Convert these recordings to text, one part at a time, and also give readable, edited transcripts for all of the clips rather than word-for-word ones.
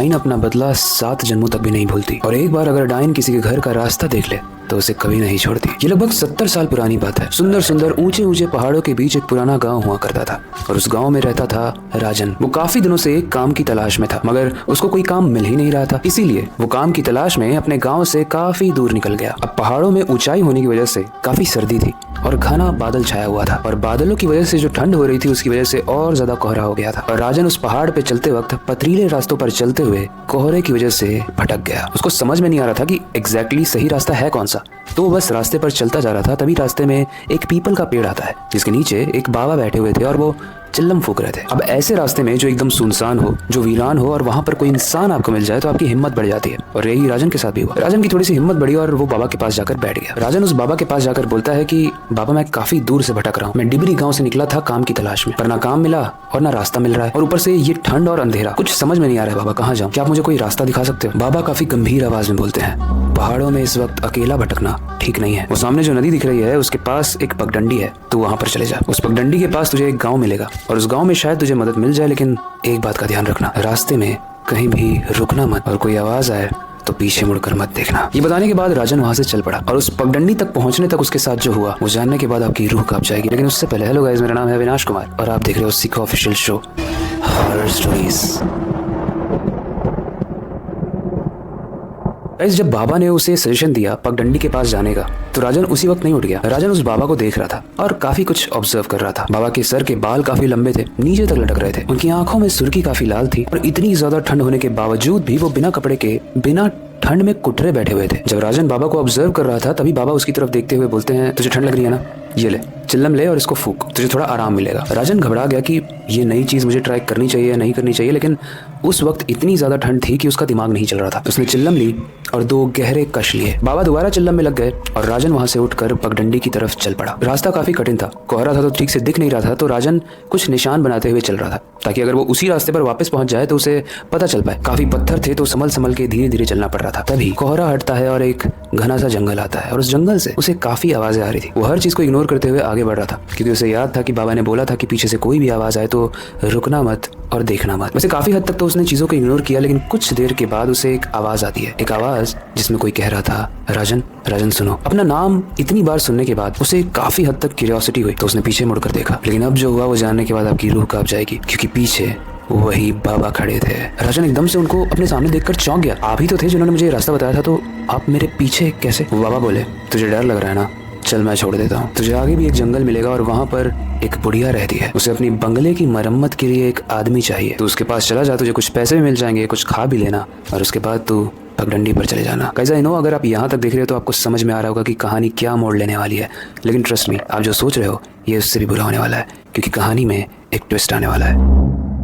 Dine अपना बदला 7 जन्मों तक भी नहीं भूलती और एक बार अगर डाइन किसी के घर का रास्ता देख ले तो उसे कभी नहीं छोड़ती। ये लगभग 70 साल पुरानी बात है। सुंदर सुंदर ऊंचे ऊंचे पहाड़ों के बीच एक पुराना गांव हुआ करता था और उस गांव में रहता था राजन। वो काफी दिनों से एक काम की तलाश में था मगर उसको कोई काम मिल ही नहीं रहा था, इसीलिए वो काम की तलाश में अपने गाँव से काफी दूर निकल गया। अब पहाड़ों में ऊंचाई होने की वजह से काफी सर्दी थी और घना बादल छाया हुआ था और बादलों की वजह से जो ठंड हो रही थी उसकी वजह से और ज्यादा कोहरा हो गया था और राजन उस पहाड़ पे चलते वक्त पथरीले रास्तों पर चलते हुए कोहरे की वजह से भटक गया। उसको समझ में नहीं आ रहा था कि एग्जैक्टली सही रास्ता है कौन सा, तो वो बस रास्ते पर चलता जा रहा था। तभी रास्ते में एक पीपल का पेड़ आता है जिसके नीचे एक बाबा बैठे हुए थे और वो चिल्लम फूक रहे थे। अब ऐसे रास्ते में जो एकदम सुनसान हो, जो वीरान हो और वहां पर कोई इंसान आपको मिल जाए तो आपकी हिम्मत बढ़ जाती है और यही राजन के साथ भी हुआ। राजन की थोड़ी सी हिम्मत बढ़ी और वो बाबा के पास जाकर बैठ गया। राजन उस बाबा के पास जाकर बोलता है कि बाबा मैं काफी दूर से भटक रहा हूँ, मैं डिबरी गाँव से निकला था काम की तलाश में पर ना काम मिला और ना रास्ता मिल रहा है और ऊपर से ये ठंड और अंधेरा, कुछ समझ में नहीं आ रहा है बाबा कहाँ जाऊँ, क्या आप मुझे कोई रास्ता दिखा सकते हो? बाबा काफी गंभीर आवाज में बोलते हैं पहाड़ों में इस वक्त अकेला भटकना ठीक नहीं है। वो सामने जो नदी दिख रही है उसके पास एक पगडंडी है, तो वहां पर चले जा। उस पगडंडी के पास तुझे एक गांव मिलेगा और उस गांव में शायद तुझे मदद मिल जाए, लेकिन एक बात का ध्यान रखना, रास्ते में कहीं भी रुकना मत और कोई आवाज आए तो पीछे मुड़कर मत देखना। ये बताने के बाद राजन वहां से चल पड़ा और उस पगडंडी तक पहुंचने तक उसके साथ जो हुआ वो जानने के बाद आपकी रूह कांप जाएगी। लेकिन उससे पहले हेलो गाइस, मेरा नाम है अविनाश कुमार और आप देख रहे हो सीखो ऑफिशियल शो हॉरर स्टोरीज। जब बाबा ने उसे सजेशन दिया पगडंडी के पास जाने का तो राजन उसी वक्त नहीं उठ गया। राजन उस बाबा को देख रहा था और काफी कुछ ऑब्जर्व कर रहा था। बाबा के सर के बाल काफी लंबे थे, नीचे तक लटक रहे थे, उनकी आंखों में सुर्खी काफी लाल थी और इतनी ज्यादा ठंड होने के बावजूद भी वो बिना कपड़े के बिना ठंड में कुटरे बैठे हुए थे। जब राजन बाबा को ऑब्जर्व कर रहा था तभी बाबा उसकी तरफ देखते हुए बोलते हैं तुझे ठंड लग रही है ना, ये ले चिल्लम ले और इसको फूक, तुझे थोड़ा आराम मिलेगा। राजन घबरा गया कि ये नई चीज मुझे ट्राई करनी चाहिए या नहीं करनी चाहिए, लेकिन उस वक्त इतनी ज्यादा ठंड थी कि उसका दिमाग नहीं चल रहा था। उसने चिल्लम ली और 2 गहरे कश लिए। बाबा दोबारा चिल्लम में लग गए और राजन वहां से उठकर पगडंडी की तरफ चल पड़ा। रास्ता काफी कठिन था, कोहरा था तो ठीक से दिख नहीं रहा था, तो राजन कुछ निशान बनाते हुए चल रहा था ताकि अगर वो उसी रास्ते पर वापस पहुंच जाए तो उसे पता चल पाए। काफी पत्थर थे तो संभल संभल के धीरे धीरे चलना पड़ रहा था। तभी कोहरा हटता है और एक घना सा जंगल आता है और उस जंगल से उसे काफी आवाजें आ रही थी। वो हर चीज को इग्नोर करते हुए आगे बढ़ रहा था क्योंकि उसे याद था कि बाबा ने बोला था कि पीछे से कोई भी आवाज आए तो रुकना मत और देखना मत। वैसे काफी हद तक तो उसने चीजों को इग्नोर किया, लेकिन कुछ देर के बाद उसे एक आवाज आती है, एक आवाज जिसमें कोई कह रहा था राजन राजन सुनो। अपना नाम इतनी बार सुनने के बाद उसे काफी हद तक क्यूरियोसिटी हुई तो उसने पीछे मुड़कर देखा, लेकिन अब जो हुआ वो जानने के बाद आपकी रूह कांप जाएगी क्योंकि पीछे वही बाबा खड़े थे। राजन एकदम से उनको अपने सामने देखकर चौंक गया। आप ही तो थे जिन्होंने मुझे रास्ता बताया था, तो आप मेरे पीछे कैसे? वो बाबा बोले तुझे डर लग रहा है ना, चल मैं छोड़ देता हूँ, तुझे आगे भी एक जंगल मिलेगा और वहाँ पर एक बुढ़िया रहती है, उसे अपनी बंगले की मरम्मत के लिए एक आदमी चाहिए, तो उसके पास चला जा, तुझे कुछ पैसे भी मिल जाएंगे, कुछ खा भी लेना और उसके बाद तू पगडंडी पर चले जाना। गाइस आई नो अगर आप यहाँ तक देख रहे हो तो आपको समझ में आ रहा होगा कि कहानी क्या मोड़ लेने वाली है, लेकिन ट्रस्ट मी आप जो सोच रहे हो ये उससे भी बुरा होने वाला है क्योंकि कहानी में एक ट्विस्ट आने वाला है।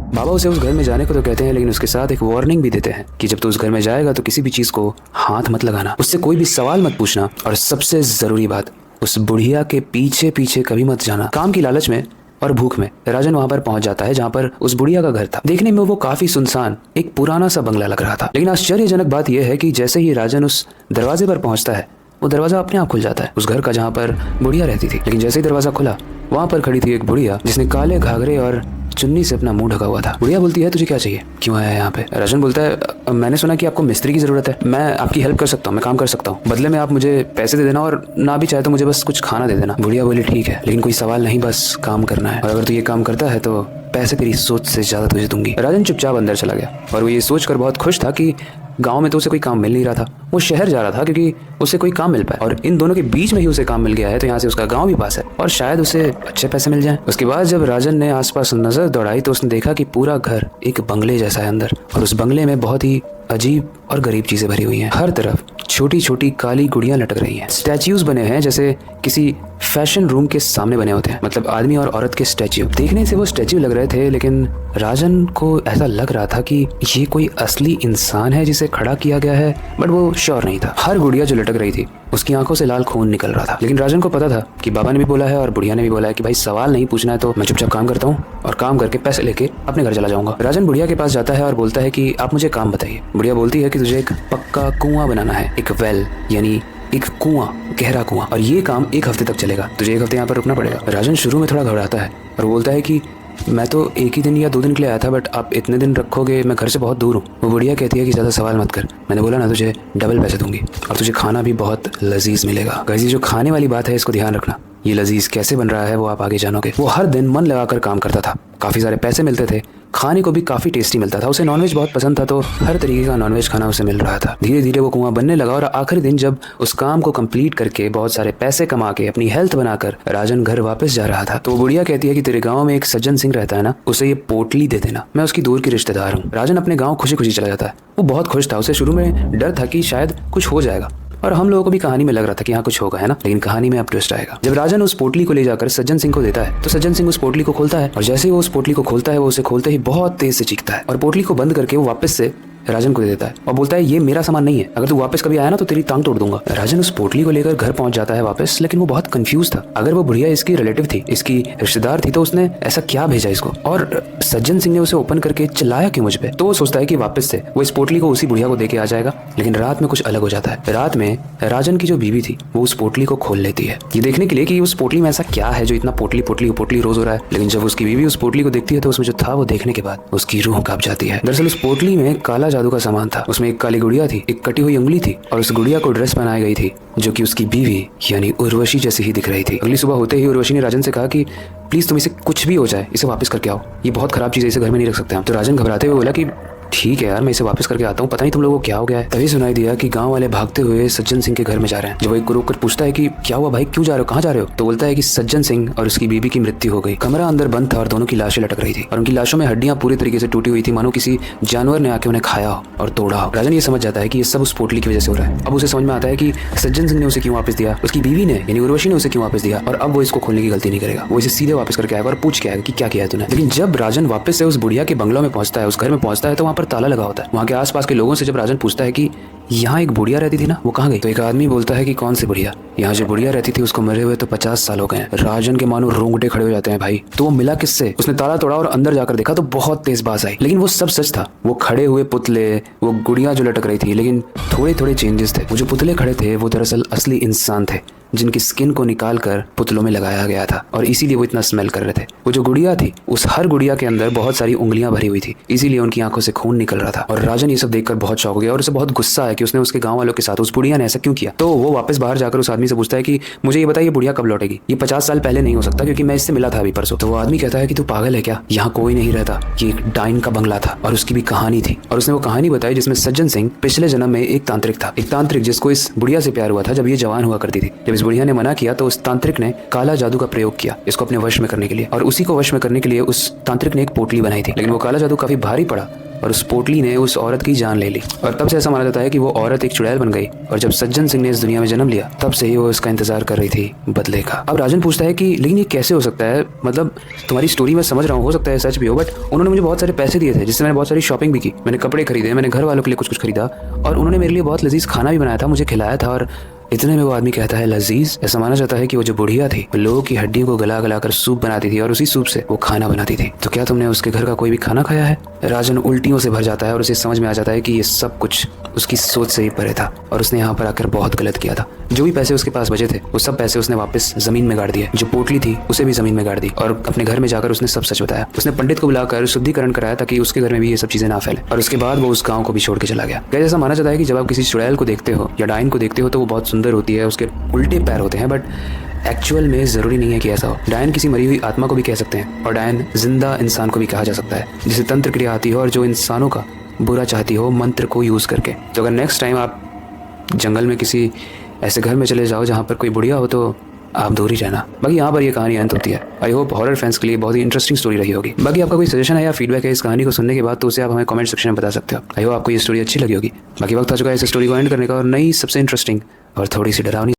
बाबा उसे उस घर में जाने को तो कहते हैं, लेकिन उसके साथ एक वार्निंग भी देते हैं कि जब तू उस घर में जाएगा तो किसी भी चीज को हाथ मत लगाना, उससे कोई भी सवाल मत पूछना और सबसे जरूरी बात, उस बुढ़िया के पीछे पीछे कभी मत जाना। काम की लालच में और भूख में राजन वहां पर पहुंच जाता है जहां पर उस बुढ़िया का घर था। देखने में वो काफी सुनसान एक पुराना सा बंगला लग रहा था, लेकिन आश्चर्यजनक बात यह है कि जैसे ही राजन उस दरवाजे पर पहुंचता है वो दरवाजा अपने आप खुल जाता है, उस घर का जहाँ पर बुढ़िया रहती थी। लेकिन जैसे ही दरवाजा खुला वहां पर खड़ी थी एक बुढ़िया जिसने काले घाघरे और चुन्नी से अपना मुंह ढका हुआ था। बुढ़िया बोलती है तुझे क्या चाहिए, क्यों आया है यहाँ पे? राजन बोलता है मैंने सुना कि आपको मिस्त्री की जरूरत है, मैं आपकी हेल्प कर सकता हूँ, मैं काम कर सकता हूँ, बदले में आप मुझे पैसे दे देना और ना भी चाहे तो मुझे बस कुछ खाना दे देना। बुढ़िया बोली ठीक है, लेकिन कोई सवाल नहीं, बस काम करना है और अगर तू ये काम करता है तो पैसे तेरी सोच से ज्यादा तुझे दूंगी। राजन चुपचाप अंदर चला गया और वो ये सोचकर बहुत खुश था कि गांव में तो उसे कोई काम मिल नहीं रहा था, वो शहर जा रहा था क्योंकि उसे कोई काम मिल पाए और इन दोनों के बीच में ही उसे काम मिल गया है तो यहाँ से उसका गांव भी पास है और शायद उसे अच्छे पैसे मिल जाएं। उसके बाद जब राजन ने आसपास नजर दौड़ाई तो उसने देखा कि पूरा घर एक बंगले जैसा है अंदर और उस बंगले में बहुत ही अजीब और गरीब चीजें भरी हुई हैं। हर तरफ छोटी छोटी काली गुड़ियां लटक रही हैं, स्टैच्यूज बने हैं जैसे किसी फैशन रूम के सामने बने होते हैं, मतलब आदमी और औरत के स्टैच्यू। देखने से वो स्टैच्यू लग रहे थे, लेकिन राजन को ऐसा लग रहा था कि ये कोई असली इंसान है जिसे खड़ा किया गया है, बट वो श्योर नहीं था। हर गुड़िया जो लटक रही थी उसकी आंखों से लाल खून निकल रहा था, लेकिन राजन को पता था कि बाबा ने भी बोला है और बुढ़िया ने भी बोला है कि भाई सवाल नहीं पूछना है, तो मैं चुपचाप काम करता हूँ और काम करके पैसे लेके अपने घर चला जाऊंगा। राजन बुढ़िया के पास जाता है और बोलता है कि आप मुझे काम बताइए। बुढ़िया बोलती है कि तुझे एक पक्का कुआं बनाना है, एक वेल यानी एक कुआं, गहरा कुआं, और ये काम 1 हफ्ते तक चलेगा, तुझे 1 हफ्ते यहाँ पर रुकना पड़ेगा। राजन शुरू में थोड़ा घबराता है और बोलता है कि मैं तो एक ही दिन या 2 दिन के लिए आया था, बट आप इतने दिन रखोगे, मैं घर से बहुत दूर हूँ। वो बुढ़िया कहती है कि ज़्यादा सवाल मत कर, मैंने बोला ना तुझे डबल पैसे दूंगी और तुझे खाना भी बहुत लजीज मिलेगा। गाइस, ये जो खाने वाली बात है इसको ध्यान रखना, ये लजीज कैसे बन रहा है वो आप आगे जानोगे। वो हर दिन मन लगाकर काम करता था, काफ़ी सारे पैसे मिलते थे, खाने को भी काफ़ी टेस्टी मिलता था। उसे नॉनवेज बहुत पसंद था तो हर तरीके का नॉनवेज खाना उसे मिल रहा था। धीरे धीरे वो कुआं बनने लगा और आखिरी दिन जब उस काम को कंप्लीट करके बहुत सारे पैसे कमा के अपनी हेल्थ बनाकर राजन घर वापस जा रहा था तो बुढ़िया कहती है कि तेरे गाँव में एक सज्जन सिंह रहता है ना, उसे ये पोटली दे देना, मैं उसकी दूर की रिश्तेदार हूँ। राजन अपने गाँव खुशी खुशी चला जाता है। वो बहुत खुश था, उसे शुरू में डर था कि शायद कुछ हो जाएगा और हम लोगों को भी कहानी में लग रहा था कि यहाँ कुछ होगा, है ना। लेकिन कहानी में अब ट्विस्ट आएगा। जब राजन उस पोटली को ले जाकर सज्जन सिंह को देता है तो सज्जन सिंह उस पोटली को खोलता है और जैसे ही वो उस पोटली को खोलता है वो उसे खोलते ही बहुत तेज से चीखता है और पोटली को बंद करके वो वापस से राजन को दे देता है और बोलता है ये मेरा सामान नहीं है, अगर तू वापस कभी आया ना तो तेरी टांग तोड़ दूंगा। राजन उस पोटली को लेकर घर पहुंच जाता है वापस, लेकिन वो बहुत कंफ्यूज था। अगर वो बुढ़िया इसकी रिलेटिव थी, इसकी रिश्तेदार थी, तो उसने ऐसा क्या भेजा इसको, और सज्जन सिंह ने उसे ओपन करके चिल्लाया क्यों मुझ पे। तो वो सोचता है कि वापस से वो इस पोटली को उसी बुढ़िया को देके आ जाएगा। लेकिन रात में कुछ अलग हो जाता है। रात में राजन की जो बीवी थी वो उस पोटली को खोल लेती है, ये देखने के लिए कि उस पोटली में ऐसा क्या है जो इतना पोटली पोटली पोटली रोज हो रहा है। लेकिन जब उसकी बीवी उस पोटली को देखती है तो उसमें जो था वो देखने के बाद उसकी रूह कांप जाती है। दरअसल उस पोटली में काला जादू का सामान था। उसमें एक काली गुड़िया थी, एक कटी हुई उंगली थी और उस गुड़िया को ड्रेस पहनाई गई थी जो कि उसकी बीवी यानी उर्वशी जैसी ही दिख रही थी। अगली सुबह होते ही उर्वशी ने राजन से कहा कि प्लीज तुम इसे कुछ भी हो जाए इसे वापस करके आओ, ये बहुत खराब चीज है, इसे घर में नहीं रख सकते हम। तो राजन घबराते हुए बोला कि ठीक है यार, मैं इसे वापस करके आता हूँ, पता नहीं तुम लोगों को क्या हो गया है। तभी सुनाई दिया कि गांव वाले भागते हुए सज्जन सिंह के घर में जा रहे हैं। जब वो एक को रोककर पूछता है कि क्या हुआ भाई, क्यों जा रहे हो, कहाँ जा रहे हो, तो बोलता है कि सज्जन सिंह और उसकी बीबी की मृत्यु हो गई। कमरा अंदर बंद था और दोनों की लाशें लटक रही थी और उनकी लाशों में हड्डियां पूरी तरीके से टूटी हुई थी, मानो किसी जानवर ने आके उन्हें खाया हो और तोड़ा हो। राजन ये समझ जाता है कि ये सब उस पोटली की वजह से हो रहा है। अब उसे समझ में आता है कि सज्जन सिंह ने उसे क्यों वापस दिया, उसकी बीवी ने यानी उर्वशी ने उसे क्यों वापस दिया, और अब वो इसको खोलने की गलती नहीं करेगा, वो इसे सीधे वापस करके आएगा और पूछ के आएगा कि क्या किया है तूने। लेकिन जब राजन वापस से उस बुढ़िया के बंगलों में पहुंचता है, उस घर में पहुंचता है, तो वहाँ पर ताला लगा होता है। वहाँ के आसपास के लोगों से जब राजन पूछता है कि यहाँ एक बुढ़िया रहती थी ना, वो कहाँ गई, तो एक आदमी बोलता है कि कौन सी बुढ़िया, यहाँ जो बुढ़िया रहती थी उसको मरे हुए तो 50 साल हो गए हैं। राजन के मानो रोंगटे खड़े हो जाते हैं भाई। तो वो मिला किससे, उसने ताला तोड़ा और अंदर जाकर देखा तो बहुत तेज बाज आई, लेकिन वो सब सच था। वो खड़े हुए पुतले, वो गुड़िया जो लटक रही थी, लेकिन थोड़े थोड़े चेंजेस थे। वो जो पुतले खड़े थे वो दरअसल असली इंसान थे जिनकी स्किन को निकाल कर पुतलों में लगाया गया था और इसीलिए वो इतना स्मेल कर रहे थे। वो जो गुड़िया थी उस हर गुड़िया के अंदर बहुत सारी उंगलियां भरी हुई थी, इसीलिए उनकी आंखों से खून निकल रहा था। और राजन ये सब देखकर बहुत शॉक हो गया और उसे बहुत गुस्सा है कि उसने उसके गांव वालों के साथ उस बुढ़िया ने ऐसा क्यों किया। तो वो वापस बाहर जाकर उस आदमी से पूछता है कि मुझे ये बताइए बुढ़िया कब लौटेगी, ये 50 साल पहले नहीं हो सकता क्योंकि मैं इससे मिला था अभी परसों। तो वो आदमी कहता है कि तू पागल है क्या, यहाँ कोई नहीं रहता, ये एक डाइन का बंगला था और उसकी भी कहानी थी। और उसने वो कहानी बताई जिसमें सज्जन सिंह पिछले जन्म में एक तांत्रिक था, एक तांत्रिक जिसको इस बुढ़िया से प्यार हुआ था जब ये जवान हुआ करती थी। जब इस बुढ़िया ने मना किया तो उस तांत्रिक ने काला जादू का प्रयोग किया इसको अपने वश में करने के लिए, और उसी को वश में करने के लिए उस तांत्रिक ने एक पोटली बनाई थी। लेकिन वो काला जादू काफी भारी पड़ा और उस पोटली ने उस औरत की जान ले ली और तब से ऐसा माना जाता है कि वो औरत एक चुड़ैल बन गई और जब सज्जन सिंह ने इस दुनिया में जन्म लिया तब से ही वो इसका इंतजार कर रही थी बदले का। अब राजन पूछता है कि लेकिन ये कैसे हो सकता है, मतलब तुम्हारी स्टोरी मैं समझ रहा हूँ, हो सकता है सच भी हो, बट उन्होंने मुझे बहुत सारे पैसे दिए थे जिससे मैंने बहुत सारी शॉपिंग भी की, मैंने कपड़े खरीदे, मैंने घर वालों के लिए कुछ कुछ खरीदा और उन्होंने मेरे लिए बहुत लजीज खाना भी बनाया था, मुझे खिलाया था। और इतने में वो आदमी कहता है लजीज, ऐसा माना जाता है कि वो जो बुढ़िया थी वो लोगों की हड्डियों को गला गला कर सूप बनाती थी और उसी सूप से वो खाना बनाती थी। तो क्या तुमने उसके घर का कोई भी खाना खाया है। राजन उल्टियों से भर जाता है और उसे समझ में आ जाता है कि ये सब कुछ उसकी सोच से ही परे था और उसने यहाँ पर आकर बहुत गलत किया था। जो भी पैसे उसके पास बचे थे वो सब पैसे उसने वापस जमीन में गाड़ दिए, जो पोटली थी उसे भी जमीन में गाड़ दी और अपने घर में जाकर उसने सब सच बताया। उसने पंडित को बुलाकर शुद्धिकरण कराया ताकि उसके घर में भी ये सब चीजें ना फैले और उसके बाद वो उस गाँव को भी छोड़ के चला गया। ऐसा माना जाता है कि जब आप किसी चुड़ैल को देखते हो या डाइन को देखते हो तो वो बहुत सुंदर होती है, उसके उल्टे पैर होते हैं, बट एक्चुअल में जरूरी नहीं है कि ऐसा हो। डायन किसी मरी हुई आत्मा को भी कह सकते हैं और डायन जिंदा इंसान को भी कहा जा सकता है जिसे तंत्र क्रिया आती हो और जो इंसानों का बुरा चाहती हो मंत्र को यूज करके। तो अगर नेक्स्ट टाइम आप जंगल में किसी ऐसे घर में चले जाओ जहाँ पर कोई बुढ़िया हो तो आप दूर ही रहना। बाकी यहाँ पर ये कहानी अंत होती है। आई होप हॉरर फैंस के लिए बहुत ही इंटरेस्टिंग स्टोरी रही होगी। बाकी आपका कोई सजेशन है या फीडबैक है इस कहानी को सुनने के बाद तो उसे आप हमें कमेंट सेक्शन में बता सकते हो। आई होप आपको ये स्टोरी अच्छी लगी होगी। बाकी वक्त आ चुका है इस स्टोरी को एंड करने का और नई सबसे इंटरेस्टिंग और थोड़ी सी डरावनी